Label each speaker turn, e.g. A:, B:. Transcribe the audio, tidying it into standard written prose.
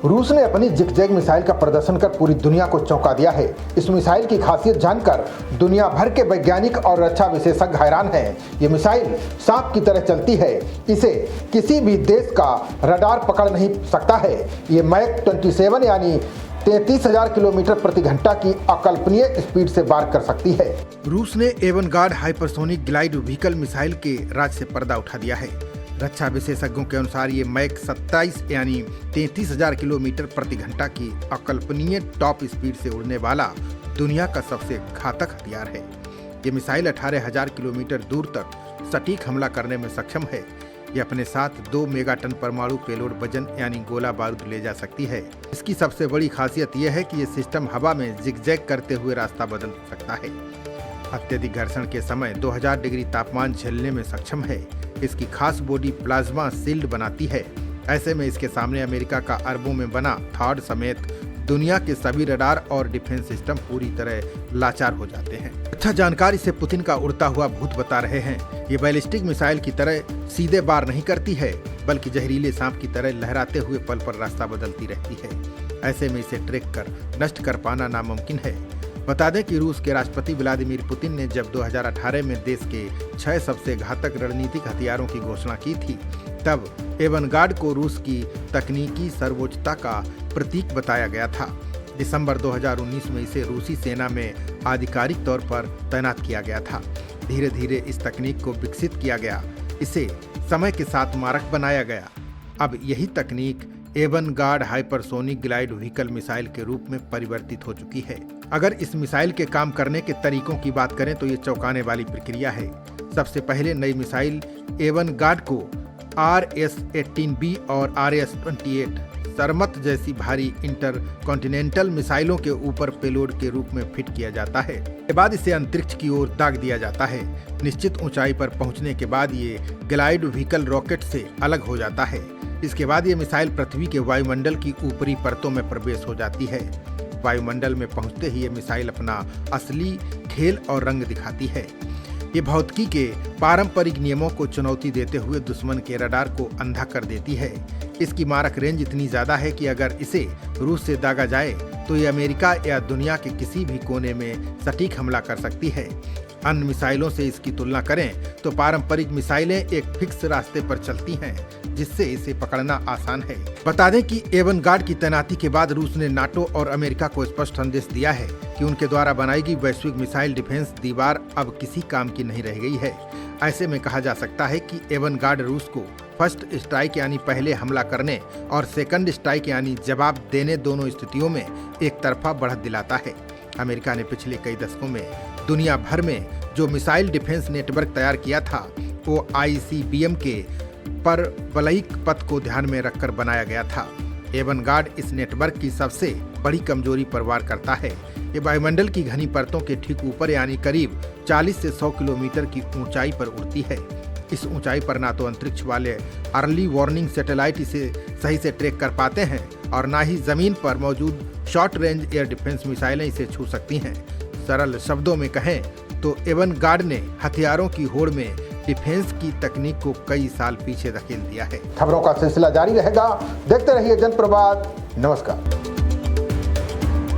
A: रूस ने अपनी जिगजैग मिसाइल का प्रदर्शन कर पूरी दुनिया को चौंका दिया है। इस मिसाइल की खासियत जानकर दुनिया भर के वैज्ञानिक और रक्षा विशेषज्ञ हैरान हैं। ये मिसाइल सांप की तरह चलती है, इसे किसी भी देश का रडार पकड़ नहीं सकता है। ये मैक 27 यानी 33,000 किलोमीटर प्रति घंटा की अकल्पनीय स्पीड से वार कर सकती है। रूस ने avant-garde hypersonic glide vehicle missile के राज से पर्दा उठा दिया है। रक्षा विशेषज्ञों के अनुसार ये मैक 27 यानी 33,000 किलोमीटर प्रति घंटा की अकल्पनीय टॉप स्पीड से उड़ने वाला दुनिया का सबसे घातक हथियार है। ये मिसाइल 18,000 किलोमीटर दूर तक सटीक हमला करने में सक्षम है। ये अपने साथ 2 मेगाटन परमाणु पेलोड वजन यानी गोला बारूद ले जा सकती है। इसकी सबसे बड़ी खासियत यह है कि ये सिस्टम हवा में जिगजैग करते हुए रास्ता बदल सकता है। अत्यधिक घर्षण के समय 2000 डिग्री तापमान झेलने में सक्षम है। इसकी खास बॉडी प्लाज्मा शील्ड बनाती है। ऐसे में इसके सामने अमेरिका का अरबों में बना थॉड समेत दुनिया के सभी रडार और डिफेंस सिस्टम पूरी तरह लाचार हो जाते हैं। अच्छा जानकार इसे पुतिन का उड़ता हुआ भूत बता रहे हैं। ये बैलिस्टिक मिसाइल की तरह सीधे वार नहीं करती है, बल्कि जहरीले सांप की तरह लहराते हुए पल पर रास्ता बदलती रहती है। ऐसे में इसे ट्रैक कर नष्ट कर पाना नामुमकिन है। बता दें कि रूस के राष्ट्रपति व्लादिमीर पुतिन ने जब 2018 में देश के 6 सबसे घातक रणनीतिक हथियारों की घोषणा की थी, तब एवनगार्ड को रूस की तकनीकी सर्वोच्चता का प्रतीक बताया गया था। दिसंबर 2019 में इसे रूसी सेना में आधिकारिक तौर पर तैनात किया गया था। धीरे धीरे इस तकनीक को विकसित किया गया, इसे समय के साथ मारक बनाया गया। अब यही तकनीक avant-garde hypersonic glide vehicle missile के रूप में परिवर्तित हो चुकी है। अगर इस मिसाइल के काम करने के तरीकों की बात करें तो ये चौंकाने वाली प्रक्रिया है। सबसे पहले नई मिसाइल एवनगार्ड को RS-18B और RS-28 सरमत जैसी भारी इंटरकॉन्टिनेंटल मिसाइलों के ऊपर पेलोड के रूप में फिट किया जाता है। इसके बाद इसे अंतरिक्ष की ओर दाग दिया जाता है। निश्चित ऊंचाई पर पहुंचने के बाद ये ग्लाइड व्हीकल रॉकेट से अलग हो जाता है। इसके बाद ये मिसाइल पृथ्वी के वायुमंडल की ऊपरी परतों में प्रवेश हो जाती है। वायुमंडल में पहुंचते ही ये मिसाइल अपना असली खेल और रंग दिखाती है। ये भौतिकी के पारंपरिक नियमों को चुनौती देते हुए दुश्मन के रडार को अंधा कर देती है। इसकी मारक रेंज इतनी ज्यादा है कि अगर इसे रूस से दागा जाए तो ये अमेरिका या दुनिया के किसी भी कोने में सटीक हमला कर सकती है। अन्य मिसाइलों से इसकी तुलना करें तो पारंपरिक मिसाइलें एक फिक्स रास्ते पर चलती हैं, जिससे इसे पकड़ना आसान है। बता दें कि एवनगार्ड की तैनाती के बाद रूस ने नाटो और अमेरिका को स्पष्ट संदेश दिया है कि उनके द्वारा बनाई गई वैश्विक मिसाइल डिफेंस दीवार अब किसी काम की नहीं रह गई है। ऐसे में कहा जा सकता है कि एवनगार्ड रूस को फर्स्ट स्ट्राइक यानी पहले हमला करने और सेकंड स्ट्राइक यानी जवाब देने दोनों स्थितियों में एक तरफा बढ़त दिलाता है। अमेरिका ने पिछले कई दशकों में दुनिया भर में जो मिसाइल डिफेंस नेटवर्क तैयार किया था वो ICBM के परवलयिक पथ को ध्यान में रखकर बनाया गया था। एवनगार्ड इस नेटवर्क की सबसे बड़ी कमजोरी पर वार करता है। ये वायुमंडल की घनी परतों के ठीक ऊपर यानी करीब 40 से 100 किलोमीटर की ऊंचाई पर उड़ती है। इस ऊंचाई पर ना तो अंतरिक्ष वाले अर्ली वार्निंग सैटेलाइट इसे सही से ट्रैक कर पाते हैं और ना ही जमीन पर मौजूद शॉर्ट रेंज एयर डिफेंस मिसाइलें इसे छू सकती हैं। सरल शब्दों में कहें तो एवनगार्ड ने हथियारों की होड़ में डिफेंस की तकनीक को कई साल पीछे धकेल दिया है। खबरों का सिलसिला जारी रहेगा। देखते रहिए जनप्रवाद। नमस्कार।